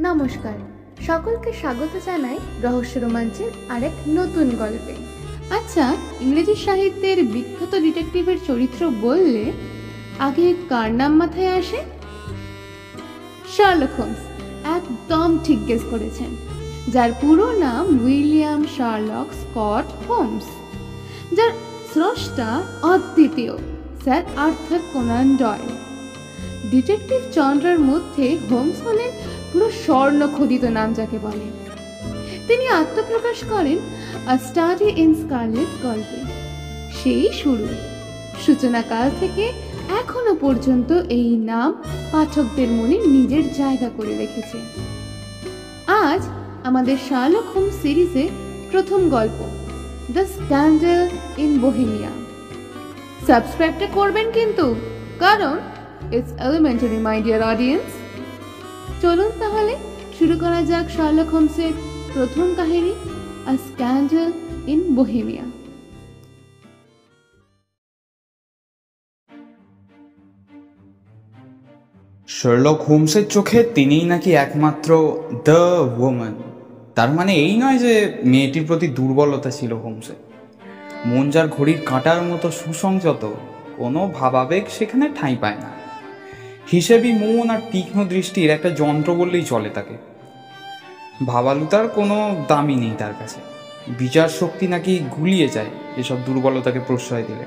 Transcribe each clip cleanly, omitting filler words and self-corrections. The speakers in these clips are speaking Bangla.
নমস্কার, সকলকে স্বাগত জানাই রহস্য রোমাঞ্চের আরেক নতুন গল্পে। আচ্ছা, ইংরেজি সাহিত্যের বিখ্যাত ডিটেকটিভের চরিত্র বললে আগে কার নাম মাথায় আসে? Sherlock Holmes. একদম ঠিক গেস করেছেন, যার পুরো নাম উইলিয়াম শার্লক স্কট হোমস, যার স্রষ্টা অদ্বিতীয় sir Arthur Conan Doyle. Detective জনরার মধ্যে হোমস হলেন পুরো স্বর্ণখোদিত নাম যাকে বলে। তিনি আত্মপ্রকাশ করেন আ স্টাডি ইন স্কারলেট গল্পে। সেই শুরু, সূচনাকাল থেকে এখনো পর্যন্ত এই নাম পাঠকদের মনে নিজের জায়গা করে রেখেছে। আজ আমাদের শার্লক হোমস সিরিজে প্রথম গল্প, দ্য স্ক্যান্ডাল ইন বোহেমিয়া। সাবস্ক্রাইবটা করবেন কিন্তু, কারণ it's elementary my dear audience. চলুন তাহলে শুরু করা যাক শার্লক হোমসের প্রথম কাহিনী, আ স্ক্যান্ডাল ইন বোহেমিয়া। শার্লক হোমসের চোখে তিনিই নাকি একমাত্র দ্য ওম্যান। তার মানে এই নয় যে মেয়েটির প্রতি দুর্বলতা ছিল হোমসের। মন যার ঘড়ির কাঁটার মতো সুসংযত, কোনো ভাবাবেগ সেখানে ঠাঁই পায় না। হিসেবি মন আর তীক্ষ্ণ দৃষ্টির একটা যন্ত্র বললেই চলে তাকে। ভাবালুতার কোনো দামই নেই তার কাছে। বিচার শক্তি নাকি গুলিয়ে যায় এসব দুর্বলতাকে প্রশ্রয় দিলে।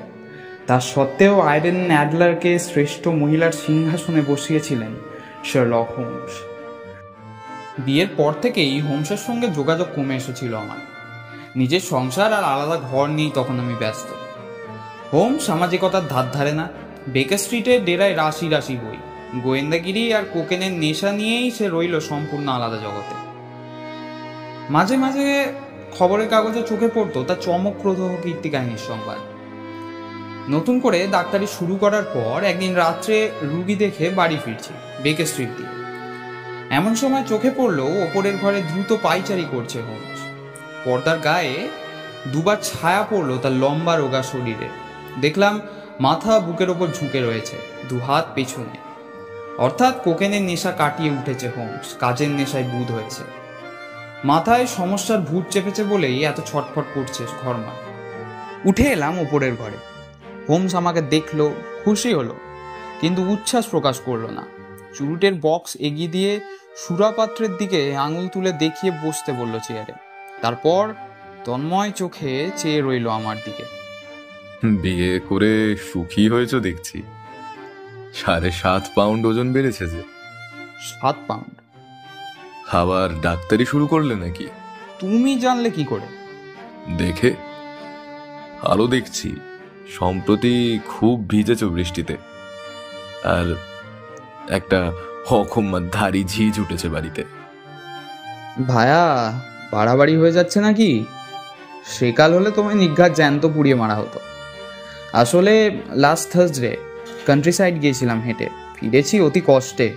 তা সত্ত্বেও আইরেন অ্যাডলারকে শ্রেষ্ঠ মহিলার সিংহাসনে বসিয়েছিলেন শার্লক হোমস। বিয়ের পর থেকেই হোমসের সঙ্গে যোগাযোগ কমে এসেছিল আমার। নিজের সংসার আর আলাদা ঘর নিয়েই তখন আমি ব্যস্ত। হোমস সামাজিকতার ধার ধারে না। বেকার স্ট্রিটে ডেরায় রাশি রাশি বই, গোয়েন্দাগিরি আর কোকেনের নেশা নিয়েই সে রইল সম্পূর্ণ আলাদা জগতে। মাঝে মাঝে খবরের কাগজে চোখে পড়তো তার চমকপ্রদ কীর্তি কাহিনীর সংবাদ। নতুন করে ডাক্তারি শুরু করার পর একদিন রাত্রে রুগী দেখে বাড়ি ফিরছি বেকার স্ট্রিট দিয়ে। এমন সময় চোখে পড়লো ওপরের ঘরে দ্রুত পায়চারি করছে হোমস। পর্দার গায়ে দুবার ছায়া পড়লো তার লম্বা রোগা শরীরে। দেখলাম মাথা বুকের ওপর ঝুঁকে রয়েছে, দুহাত পেছনে। অর্থাৎ কোকেনের নেশা কাটিয়ে উঠেছে হোমস, কাজের নেশায় বুঁদ হয়েছে। মাথায় সমস্যার ভূত চেপেছে বলেই এত ছটফট করছে ঘরমা। উঠে এলাম ওপরের ঘরে। হোমস আমাকে দেখলো, খুশি হলো, কিন্তু উচ্ছ্বাস প্রকাশ করলো না। চুরুটের বক্স এগিয়ে দিয়ে সুরাপাত্রের দিকে আঙুল তুলে দেখিয়ে বসতে বলল চেয়ারে। তারপর তন্ময় চোখে চেয়ে রইল আমার দিকে। বিয়ে করে সুখী হয়েছ দেখছি। 7.5 পাউন্ড ওজন বেড়েছে যে। 7 পাউন্ড? আবার ডাক্তারি শুরু করলে নাকি? তুমি জানলে কি করে? দেখে আলো দেখছি সম্প্রতি খুব ভিজেছ বৃষ্টিতে, আর একটা হকম্মার ধারি ঝিঝ উঠেছে বাড়িতে। ভায়া, বাড়াবাড়ি হয়ে যাচ্ছে নাকি? সেকাল হলে তোমায় নিঘাত জ্যান্ত পুড়িয়ে মারা হতো। আসলে লাস্ট থার্সডে কান্ট্রি সাইড গিয়েছিলাম হেঁটে, ফিরেছি অতি কষ্টে।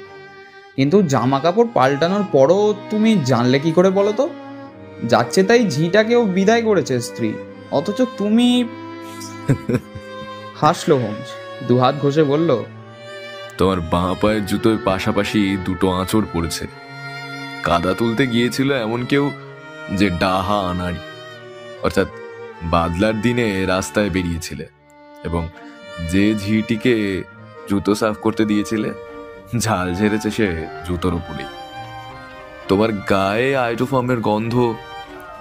কিন্তু জামা কাপড় পাল্টানোর পরও তুমি জানলে কি করে বলো তো? যাচ্ছে তাই ঝিটাকেও বিদায় করেছে স্ত্রী, অথচ তুমি। হাসলো হোমস, দুহাত ঘষে বলল, তোমার বাঁ পায়ের জুতোর পাশাপাশি দুটো আঁচড় পড়েছে। কাদা তুলতে গিয়েছিল এমন কেউ যে ডাহা আনাড়ি, অর্থাৎ বাদলার দিনে রাস্তায় বেরিয়েছিলে এবং যে ঝিটিকে জুতো সাফ করতে দিয়েছিলে ঝাল ঝেড়েছে সে জুতোর উপরেই। তোমার গায়ে আইটোফর্মের গন্ধ,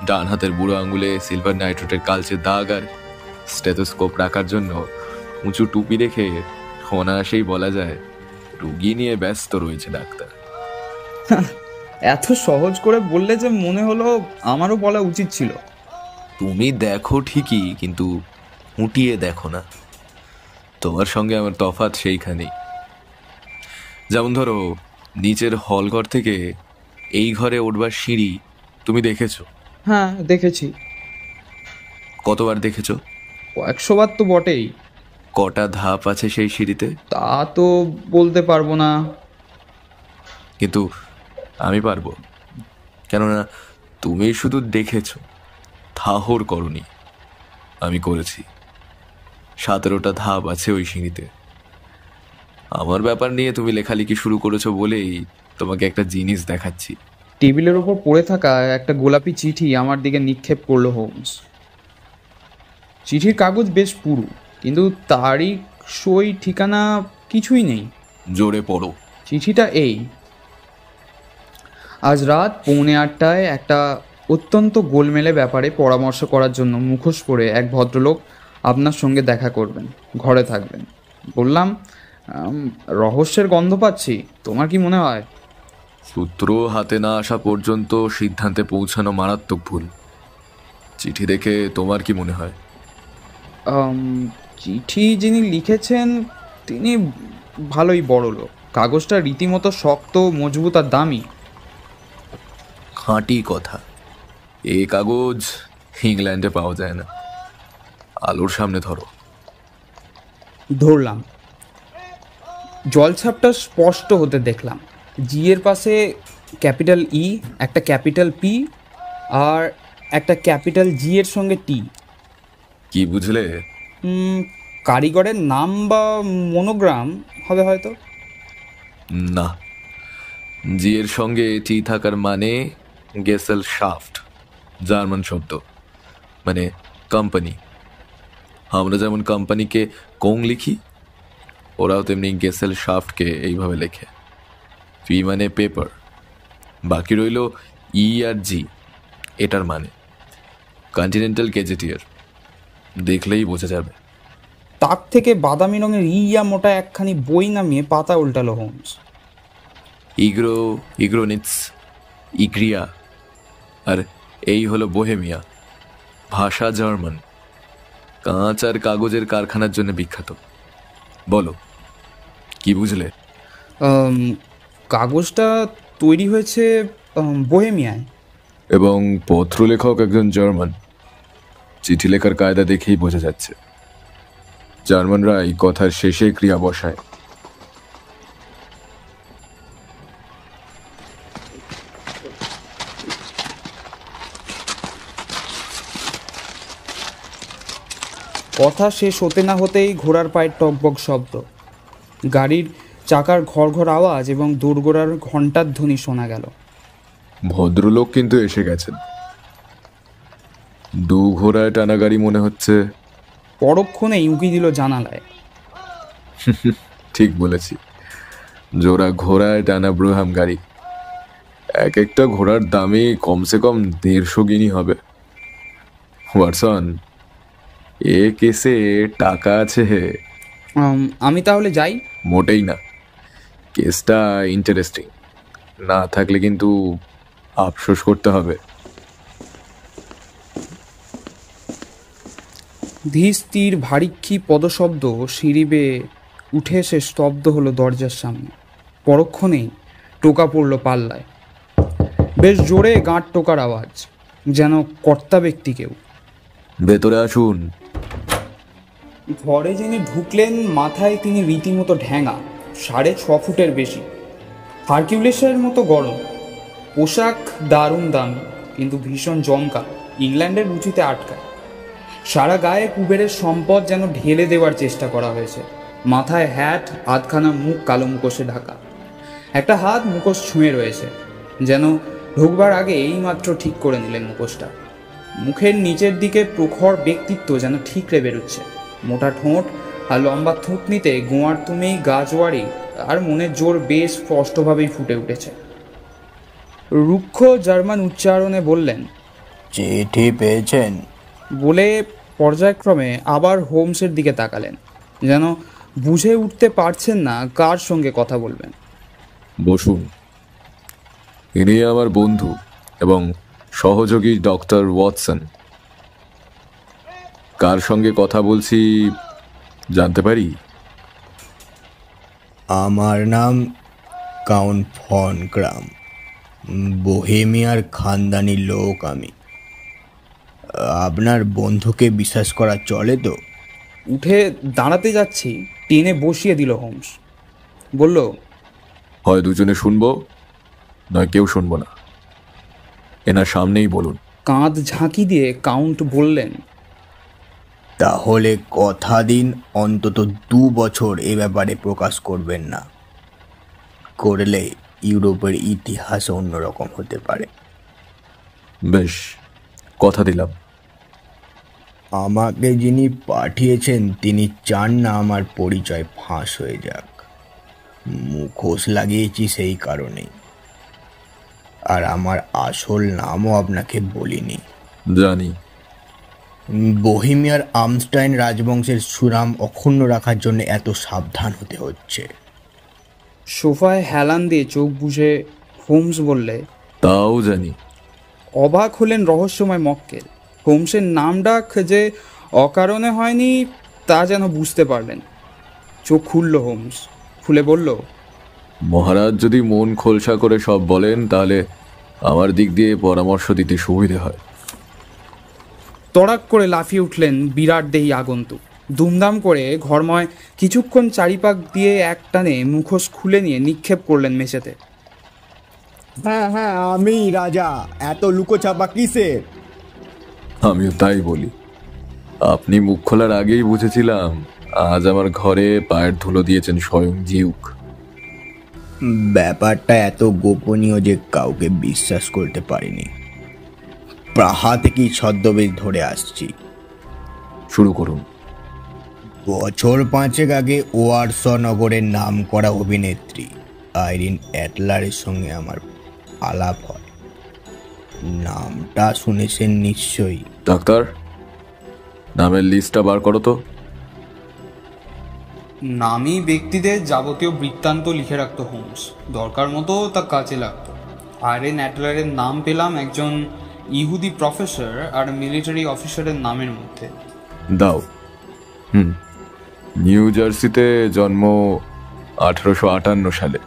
ডান হাতের বুড়ো আঙুলে সিলভার নাইট্রেটের কালচে দাগ, আর স্টেথোস্কোপ রাখার জন্য উঁচু টুপি রেখে অনায়াসেই বলা যায় রুগী নিয়ে ব্যস্ত রয়েছে ডাক্তার। এত সহজ করে বললে যে মনে হলো আমারও বলা উচিত ছিল। তুমি দেখো ঠিকই, কিন্তু উঠিয়ে দেখো না। তোমার সঙ্গে আমার তফাৎ সেইখানেই। যেমন ধরো, নিচের হলঘর থেকে এই ঘরে উঠবার সিঁড়ি তুমি দেখেছো? হ্যাঁ, দেখেছি। কতবার দেখেছো? 100 বার তো বটেই। কটা ধাপ আছে সেই সিঁড়িতে? তা তো বলতে পারবো না, কিন্তু আমি পারবো, কেননা তুমি শুধু দেখেছো, থাহর করনি। আমি করেছি। 17টা ধাপ আছে ওই সিঁড়িতে। আমার ব্যাপার নিয়ে তুমি লেখালেখি শুরু করেছো বলেই তোমাকে একটা জিনিস দেখাচ্ছি। টেবিলের ওপর পড়ে থাকা একটা গোলাপি চিঠি আমার দিকে নিক্ষেপ করলো হোমস। চিঠির কাগজ বেশ পুরু, কিন্তু তারিখ, সই, ঠিকানা কিছুই নেই। জোরে পড়ো। চিঠিটা এই: আজ রাত 7:45 একটা অত্যন্ত গোলমেলে ব্যাপারে পরামর্শ করার জন্য মুখোশ পরে এক ভদ্রলোক আপনার সঙ্গে দেখা করবেন, ঘরে থাকবেন। বললাম, রহস্যের গন্ধ পাচ্ছি, তোমার কি মনে হয়? সূত্র হাতে না আসা পর্যন্ত সিদ্ধান্তে পৌঁছানো মারাত্মক ভুল। চিঠি দেখে তোমার কি মনে হয়? চিঠি যিনি লিখেছেন তিনি ভালোই বড় লোক। কাগজটা রীতিমতো শক্ত, মজবুত আর দামি। খাঁটি কথা। এই কাগজ ইংল্যান্ডে পাওয়া যায় না। আলোর সামনে ধরো। ধরলাম। জলছাপটা স্পষ্ট হতে দেখলাম। জি এর পাশে ক্যাপিটাল ই, একটা ক্যাপিটাল পি আর একটা ক্যাপিটাল জি এর সঙ্গে টি। কি বুঝলে? কারিগরের নাম বা মনোগ্রাম হবে হয়তো। না, জি এর সঙ্গে টি থাকার মানে গেসেল শাফট, জার্মান শব্দ, মানে কোম্পানি। আমরা যেমন কোম্পানিকে কোং লিখি, ওরাও তেমনি গেসেল শাফটকে এইভাবে লেখে। পি মানে পেপার। বাকি রইল ই আর জি, এটার মানে কন্টিনেন্টাল গেজেটিয়ার। দেখলেই বোঝা যাবে। তাক থেকে বাদামি রঙের ইয়া মোটা একখানি বই নামিয়ে পাতা উল্টালো হোমস। ইগ্রোনিটস, ইগ্রিয়া, আর এই হলো বোহেমিয়া। ভাষা জার্মান, কাঁচ আর কাগজের কারখানার জন্য বিখ্যাত। বলো, কি বুঝলে? কাগজটা তৈরি হয়েছে বোহেমিয়ায়। এবং পত্র লেখক একজন জার্মান। চিঠি লেখার কায়দা দেখেই বোঝা যাচ্ছে। জার্মানরা এই কথার শেষে ক্রিয়া বসায়। কথা শেষ হতে না হতেই ঘোড়ার পায়ের টকবক শব্দ, গাড়ির চাকার ঘর আওয়াজ এবং দোরগোড়ার ঘণ্টার ধ্বনি শোনা গেল। ভদ্রলোক কিন্তু এসে গেছেন। 2 ঘোড়ায় টানা গাড়ি মনে হচ্ছে। পরক্ষণেই উঁকি দিল জানালায়। ঠিক বলেছি, জোড়া ঘোড়ায় টানা ব্রুহাম গাড়ি। এক একটা ঘোড়ার দামে কমসে কম 150 গিনি হবে। ওয়াটসন, এ কেসে টাকা আছে হে। আমি তাহলে যাই? মোটেই না। কেসটা ইন্টারেস্টিং, না থাকলে কিন্তু আফসোস করতে হবে। ধীর স্থির ভারিক্ষী পদশব্দ সিঁড়ি বেয়ে উঠে এসে স্তব্ধ হলো দরজার সামনে। পরক্ষণেই টোকা পড়ল পাল্লায়, বেশ জোরে গাঁট টোকার আওয়াজ, যেন কর্তা ব্যক্তি কেউ। ভেতরে আসুন। ঘরে যিনি ঢুকলেন, মাথায় তিনি রীতিমতো ঢ্যাঙা, 6.5 ফুটের বেশি, হারকিউলিসের মতো গরম। পোশাক দারুণ দামি, কিন্তু ভীষণ জমকা, ইংল্যান্ডের রুচিতে আটকায়। সারা গায়ে কুবেরের সম্পদ যেন ঢেলে দেওয়ার চেষ্টা করা হয়েছে। মাথায় হ্যাট, আধখানা মুখ কালো মুখোশে ঢাকা। একটা হাত মুখোশ ছুঁয়ে রয়েছে, যেন ঢুকবার আগে এইমাত্র ঠিক করে নিলেন মুখোশটা। মুখের নিচের দিকে প্রখর ব্যক্তিত্ব যেন ঠিকরে বেরোচ্ছে। মোটা ঠোঁট আর লম্বা থুতনিতে গোয়ার তুমি, গাজওয়ারি আর মনের জোর বেশ স্পষ্টভাবেই ফুটে উঠেছে। রুক্ষ জার্মান উচ্চারণে বললেন, চিঠি পেয়েছেন? বলে পর্যায়ক্রমে আবার হোমসের দিকে তাকালেন, যেন বুঝে উঠতে পারছেন না কার সঙ্গে কথা বলবেন। বসুন। ইনি আমার বন্ধু এবং সহযোগী ডক্টর ওয়াটসন। কার সঙ্গে কথা বলছি জানতে পারি? আমার নাম কাউন্ট ফন গ্রাম, বোহেমিয়ার খানদানি লোক আমি। আপনার বন্ধুকে বিশ্বাস করা চলে তো? উঠে দাঁড়াতে যাচ্ছি, টেনে বসিয়ে দিল হোমস। বলল, হয় দুজনে শুনবো, নয় কেউ শুনবো না। এনার সামনেই বলুন। কাঁধ ঝাঁকি দিয়ে কাউন্ট বললেন, তাহলে কথা দিন অন্তত 2 বছর এ ব্যাপারে প্রকাশ করবেন না। করলে ইউরোপের ইতিহাস অন্যরকম হতে পারে। বেশ, কথা দিলাম। আমাকে যিনি পাঠিয়েছেন তিনি চান না আমার পরিচয় ফাঁস হয়ে যাক। মুখোশ লাগিয়েছি সেই কারণেই। আর আমার আসল নামও আপনাকে বলিনি। জানি। বোহেমিয়ার আমস্টাইন রাজবংশের সুনাম অক্ষুণ্ণ রাখার জন্য এত সাবধান হতে হচ্ছে। সোফায় হেলান দিয়ে চোখ বুজে হোমস বললে, তাও জানি। অবাক হলেন রহস্যময় মক্কেল। হোমসের নাম ডাক যে অকারণে হয়নি তা যেন বুঝতে পারলেন। চোখ খুলল হোমস, খুলে বলল, মহারাজ যদি মন খোলসা করে সব বলেন তাহলে আমার দিক দিয়ে পরামর্শ দিতে সুবিধে হয়। তড়াক করে লাফিয়ে উঠলেন বিরাট দেহী আগন্তুক। দুমদাম করে ঘরময় কিছুক্ষণ চারিপাক দিয়ে একটানে মুখোশ খুলে নিয়ে নিক্ষেপ করলেন মেঝেতে। হ্যাঁ হ্যাঁ, আমি রাজা, এত লুকোচাপা কিসের? আমিও তাই বলি। আপনি মুখ খোলার আগেই বুঝেছিলাম আজ আমার ঘরে পায়ের ধুলো দিয়েছেন স্বয়ং জিউক। ব্যাপারটা এত গোপনীয় যে কাউকে বিশ্বাস করতে পারিনি। প্রাহা থেকেই ছদ্মবেশ ধরে আসছি। শুরু করুন। বছর 5 আগে ওয়ারশ নগরের নাম করা অভিনেত্রী আইরিন অ্যাটলারের সঙ্গে আমার আলাপ হয়। নামটা শুনেছেন নিশ্চয়ই। ডাক্তার, নামের লিস্টটা বার করো তো। নামী ব্যক্তিদের যাবতীয় বৃত্তান্ত লিখে রাখত হোমস। দরকার মতো তা কাজে লাগত। আইরিন অ্যাটলারের নাম পেলাম একজন ইহুদি প্রফেসর আর মিলিটারি অফিসারের নামের মধ্যে। দাও। নিউ জার্সিতে জন্ম 1858 সালে।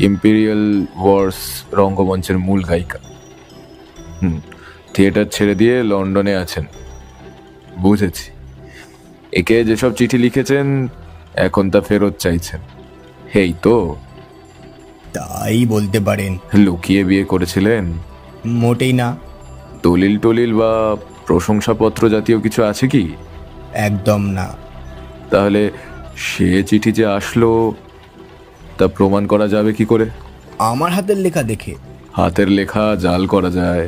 ইম্পেরিয়াল ওয়ার্স রঙ্গমঞ্চের মূল গায়িকা। থিয়েটার ছেড়ে দিয়ে লন্ডনে আছেন। বুঝেছি। একে যেসব চিঠি লিখেছেন এখন তা ফেরত চাইছেন, এই তো? তাই বলতে পারেন। লুকিয়ে বিয়ে করেছিলেন? মোটেই না। দলিল টলিল বা প্রশংসাপত্র জাতীয় কিছু আছে কি? একদম না। তাহলে সে চিঠি যে আসলো তা প্রমাণ করা যাবে কি করে? আমার হাতের লেখা দেখে। হাতের লেখা জাল করা যায়,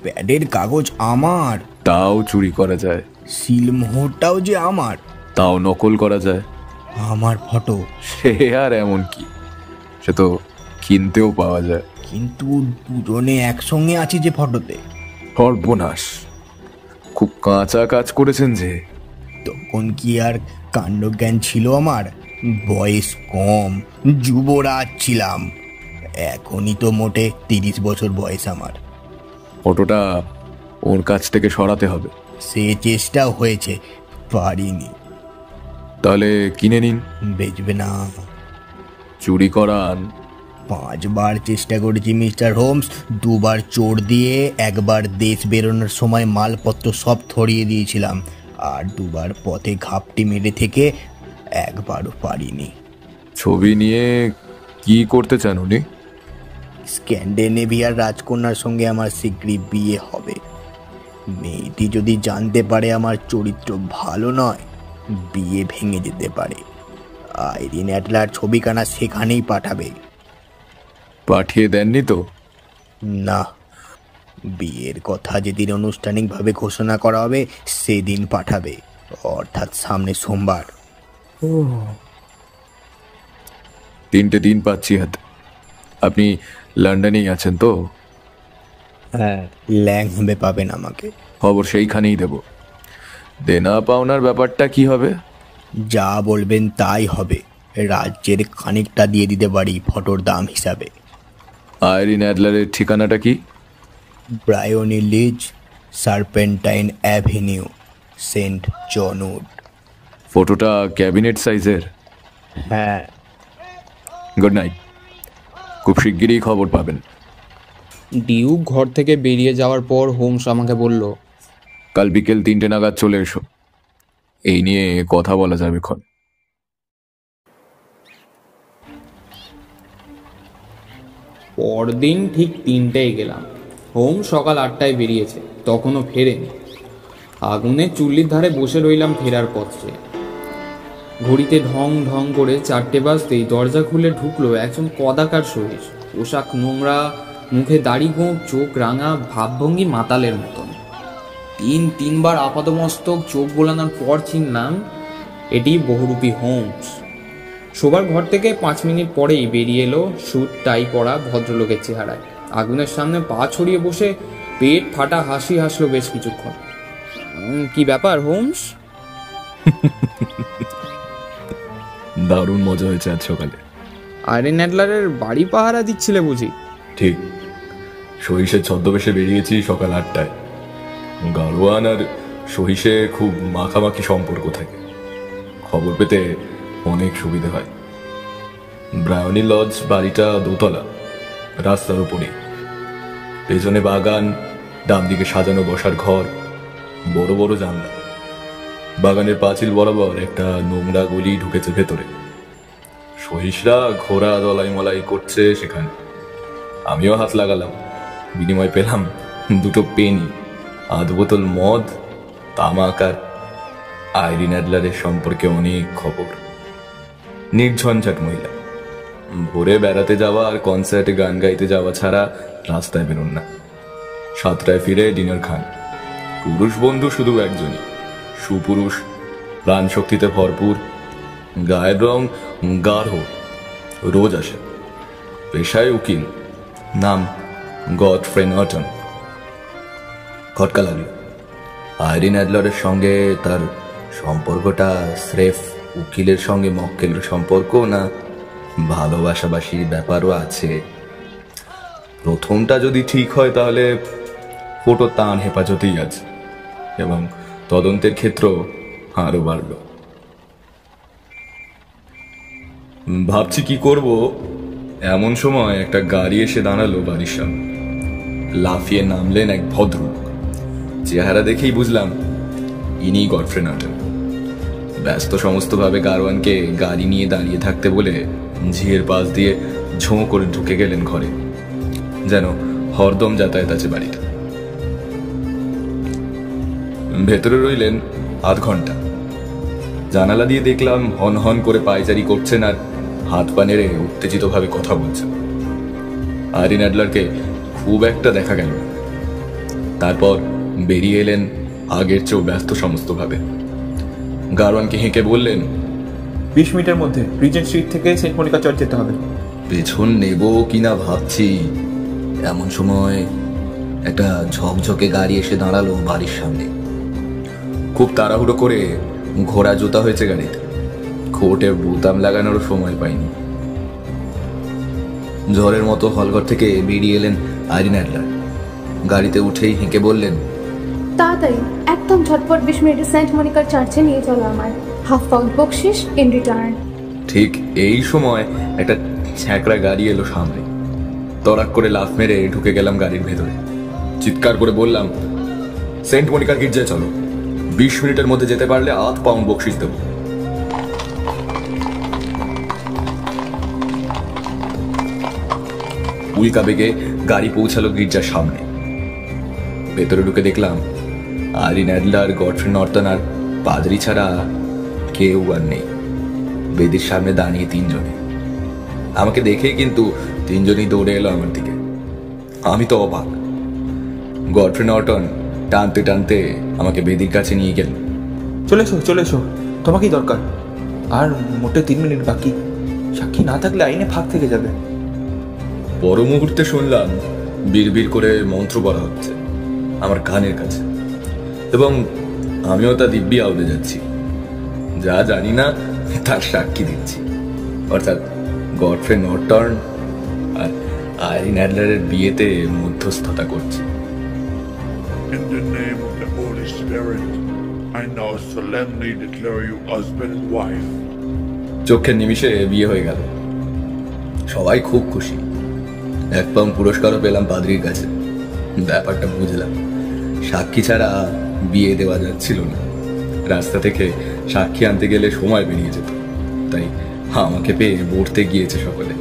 প্যাডের কাগজ আমার, তাও চুরি করা যায়। সিলমোহরটাও যে আমার, তাও নকল করা যায়। আমার ফটো। সে আর এমন কি, সে তো কিনতেও পাওয়া যায়। কিন্তু দুজনে একসঙ্গে আছি যে ফটোতে। সর্বনাশ, খুব কাঁচা কাজ করেছেন যে। তখন কি আর কাণ্ডজ্ঞান ছিল আমার? বয়স কম, যুবরাজ ছিলাম। এখনই তো মোটে 30 বছর বয়স আমার। ফটোটা ওর কাছ থেকে সরাতে হবে। সে চেষ্টা হয়েছে, পারিনি। তাহলে কিনে নিন। বেচবে না। চুরি করান। 5 বার চেষ্টা করেছি মিস্টার হোমস। 2 বার চোর দিয়ে, 1 বার দেশ বেরোনোর সময় মালপত্র সব ধরিয়ে দিয়েছিলাম। আর 2 বার পথে ঘাপটি মেরে থেকে 1 বারও পারিনি। ছবি নিয়ে কি করতে চান উনি? স্ক্যান্ডিনেভিয়ার রাজকন্যার সঙ্গে আমার শীঘ্রই বিয়ে হবে। মেয়েটি যদি জানতে পারে আমার চরিত্র ভালো নয়, বিয়ে ভেঙে যেতে পারে। আইরিন অ্যাটলার ছবিখানা সেখানেই পাঠাবে। পাঠিয়ে দেননি তো? না, বিয়ের কথা যেদিন আনুষ্ঠানিকভাবে ঘোষণা করা হবে সেদিন পাঠাবে, অর্থাৎ সামনে সোমবার। 3টে দিন পাচ্ছি হাতে। আপনি লন্ডনেই আছেন তো? হ্যাঁ, ল্যাংহবে পাবেন আমাকে। খবর সেইখানেই দেব। দেনা পাওনার ব্যাপারটা কি হবে? যা বলবেন তাই হবে। রাজ্যের খানিকটা দিয়ে দিতে পারি ফটোর দাম হিসাবে। আইরিন অ্যাডলারের ঠিকানাটা কি? Briony Lodge, Serpentine Avenue, Saint John Wood. ফটোটা ক্যাবিনেট সাইজের? হ্যাঁ। Good night. খুব শিগগিরই খবর পাবেন। ডিউক ঘর থেকে বেরিয়ে যাওয়ার পর হোমস আমাকে বলল, কাল বিকেল 3টে নাগাদ চলে এসো, এই নিয়ে কথা বলা যাবে এখন। পরদিন ঠিক 3টায় গেলাম। হোম সকাল 8টায় বেরিয়েছে, তখনও ফেরেনি। আগুনে চুল্লির ধারে বসে রইলাম ফেরার পথে। ঘড়িতে ঢং ঢং করে 4টে বাজতেই দরজা খুলে ঢুকলো একজন কদাকার সহিস, পোশাক নোংরা, মুখে দাড়ি গোঁফ, চোখ রাঙা, ভাবভঙ্গি মাতালের মতন। তিনবার আপাদমস্তক চোখ বোলানোর পর চিনলাম এটি বহুরূপী হোমস। শোবার ঘর থেকে 5 মিনিট পরেই বেরিয়ে এলো স্যুট টাই পরা ভদ্রলোকের চেহারায়। আগুনের সামনে পা ছড়িয়ে বসে পেট ফাটা হাসি হাসলো বেশ কিছুক্ষণ। কি ব্যাপার হোমস? দারুণ মজা হয়েছে আজ সকালে। আয়রন অ্যাডলারের বাড়ি পাহারা দিচ্ছিলে বুঝি? ঠিক, সহিসের ছদ্মবেশে বেরিয়েছি সকাল 8টায়। গাড়োয়ান আর সহিসে খুব মাখামাখি সম্পর্ক থাকে, খবর পেতে অনেক সুবিধা হয়। ব্রাউনি লজ বাড়িটা দোতলা, রাস্তার উপরে, পেছনে বাগান, ডান দিকে সাজানো বসার ঘর, বড় বড় জানলা। বাগানের পাঁচিল বরাবর একটা নোংরা গলি ঢুকেছে ভেতরে। সহিসরা ঘোড়া দলাই মলাই করছে সেখানে। আমিও হাত লাগালাম, বিনিময় পেলাম 2 পেনি, 8 বোতল মদ, তামাক আর আইরিন অ্যাডলারের সম্পর্কে অনেক খবর। নির্ঝঞ্ঝাট মহিলা, ভোরে বেড়াতে যাওয়া আর কনসার্টে গান গাইতে যাওয়া ছাড়া রাস্তায় বেরোন না। 7টায় ফিরে ডিনার খান। পুরুষ বন্ধু শুধু একজনই, সুপুরুষ, প্রাণ শক্তিতে ভরপুর, গায়ের রং গাঢ়, রোজ আসে। পেশায় উকিল, নাম গডফ্রে নর্টন। খটকা লাগলো, আইরিন অ্যাডলারের সঙ্গে তার সম্পর্কটা স্রেফ উকিলের সঙ্গে মক্কেলের সম্পর্ক না ভালোবাসাবাসির ব্যাপারও আছে। প্রথমটা যদি ঠিক হয় তাহলে ফটো তান হেফাজতেই আছে এবং তদন্তের ক্ষেত্র আরো বাড়ল। ভাবছি কি করব, এমন সময় একটা গাড়ি এসে দাঁড়ালো বাড়ির সামনে। লাফিয়ে নামলেন এক ভদ্রলোক। চেহারা দেখেই বুঝলাম ইনি গডফ্রে নর্টন। ব্যস্ত সমস্তভাবে গারোয়ানকে গাড়ি নিয়ে দাঁড়িয়ে থাকতে বলে ঝিয়ের পাশ দিয়ে ঝোঁ করে ঢুকে গেলেন ঘরে, যেন হরদম যাতায়াত আছে বাড়িতে। ভেতরে রইলেন আধ ঘন্টা। জানালা দিয়ে দেখলাম হন হন করে পায়চারি করছেন আর হাত পা নেড়ে উত্তেজিতভাবে কথা বলছেন। আইরিন অ্যাডলারকে খুব একটা দেখা গেল না। তারপর বেরিয়ে এলেন আগের চেয়েও ব্যস্ত সমস্তভাবে। গারোয়ানকে হেঁকে বললেন, 20 মিনিটের মধ্যে রিজেন্ট স্ট্রিট থেকে সেন্ট মনিকা চার্চ যেতে হবে। পেছন নেব কিনা ভাবছি, এমন সময় একটা ঝকঝকে গাড়ি এসে দাঁড়ালো বাড়ির সামনে। খুব তাড়াহুড়ো করে ঘোড়া জুতা হয়েছে গাড়িতে, কোটে বোতাম লাগানোর সময় পাইনি। ঝড়ের মতো হলঘর থেকে বেরিয়ে এলেন আইরিন অ্যাডলার। গাড়িতে উঠেই হেঁকে বললেন, তাড়াতাড়ি একদম ঝটপট 20 মিনিটে সেন্ট মনিকার চার্চে নিয়ে চলো আমার। £1/2 বকশিস ইন রিটার্ন। ঠিক এই সময় একটা ছ্যাঁকড়া গাড়ি এলো সামনে। তড়াক করে লাফ মেরে ঢুকে গেলাম গাড়ির ভেতরে। চিৎকার করে বললাম, সেন্ট মনিকার গির্জায় চলো, 20 মিনিটের মধ্যে যেতে পারলে £8 বকশিস দেবো। উল্কা বেগে গাড়ি পৌঁছালো গির্জার সামনে। ভেতরে ঢুকে দেখলাম আইরিন অ্যাডলার, গডফ্রে নর্টন আর পাদ্রী ছাড়া কেউ আর নেই। বেদির সামনে দাঁড়িয়ে 3 জনে। আমাকে দেখেই কিন্তু 3 জনই দৌড়ে এলো আমার দিকে। আমি তো অবাক। গডফ্রে নর্টন টানতে টানতে আমাকে বেদির কাছে নিয়ে গেল। চলে এসো, তোমাকেই দরকার। আর মোটে 3 মিনিট বাকি, সাক্ষী না থাকলে আইনে ফাঁক থেকে যাবে। পর মুহূর্তে শুনলাম বিড়বিড় করে মন্ত্র বলা হচ্ছে আমার কানের কাছে, এবং আমিও তা দিব্যি আউলে যাচ্ছি। যা জানি না তার সাক্ষী দিচ্ছি, অর্থাৎ গডফ্রে নর্টন আর আইরিন অ্যাডলারের বিয়েতে মধ্যস্থতা করছি। In the name of the Holy Spirit, I now solemnly declare you husband and wife. চোখের নিমিষে বিয়ে হয়ে গেল। সবাই খুব খুশি। £1 পুরস্কারও পেলাম পাদ্রীর কাছে। ব্যাপারটা বুঝলাম, সাক্ষী ছাড়া বিয়ে দেওয়া যাচ্ছিল না। রাস্তা থেকে সাক্ষী আনতে গেলে সময় বেরিয়ে যেত, তাই আমাকে পেয়ে বসতে গিয়েছে সকলে।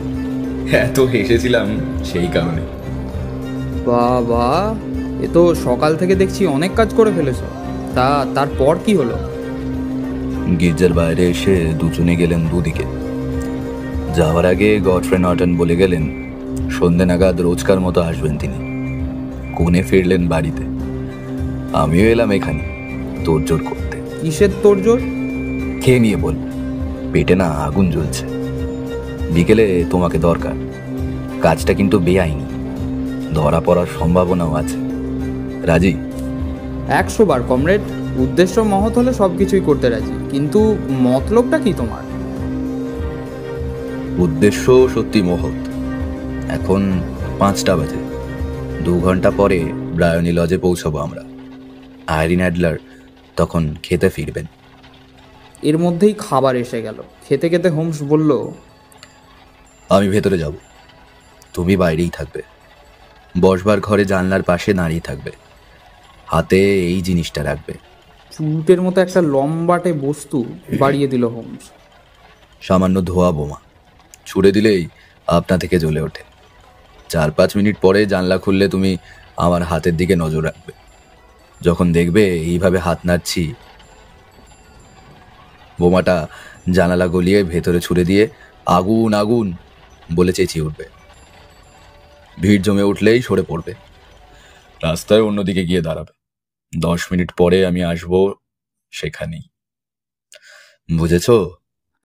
এত হেসেছিলাম সেই কারণে। বাবা, এ তো সকাল থেকে দেখছি অনেক কাজ করে ফেলেছো। তারপর কি হলো? গির্জার বাইরে এসে দুজনে গেলেন দুদিকে। যাওয়ার আগে গডফ্রে নর্টন বলে গেলেন সন্ধ্যে নাগাদ রোজকার মতো আসবেন তিনি। কোণে ফিরলেন বাড়িতে। আমিও এলাম এখানে তোড়জোড় করতে। কিসের তোড়জোড়? খেয়ে নিয়ে বল, পেটে না আগুন জ্বলছে। বিকেলে তোমাকে দরকার। কাজটা কিন্তু বেআইনি, ধরা পড়ার সম্ভাবনাও আছে। রাজি? 100 বার কমরেড। উদ্দেশ্য মহৎ হলে সবকিছুই করতে রাজি, কিন্তু মতলবটা কি তোমার? উদ্দেশ্য সত্যি মহৎ। এখন 5টা বাজে। 2 ঘন্টা পরে ব্রায়োনি লজে পৌঁছবো আমরা। আইরিন অ্যাডলার তখন খেতে ফিরবেন। এর মধ্যেই খাবার এসে গেল। খেতে খেতে হোমস বলল, আমি ভেতরে যাব, তুমি বাইরেই থাকবে। বসবার ঘরে জানলার পাশে দাঁড়িয়ে থাকবে, হাতে এই জিনিসটা রাখবে। চুরুটের মতো একটা লম্বাটে বস্তু বাড়িয়ে দিল হোমস। সামান্য ধোয়া বোমা, ছুড়ে দিলেই আপনা থেকে জ্বলে ওঠে। 4-5 মিনিট পরে জানলা খুললে তুমি আমার হাতের দিকে নজর রাখবে। যখন দেখবে এইভাবে হাত নাড়ছি, বোমাটা জানালা গলিয়ে ভেতরে ছুড়ে দিয়ে আগুন আগুন বলে চেঁচিয়ে উঠবে। ভিড় জমে উঠলেই সরে পড়বে, রাস্তায় অন্যদিকে গিয়ে দাঁড়াবে। 10 মিনিট পরে আমি আসবো সেখানেই। বুঝেছো?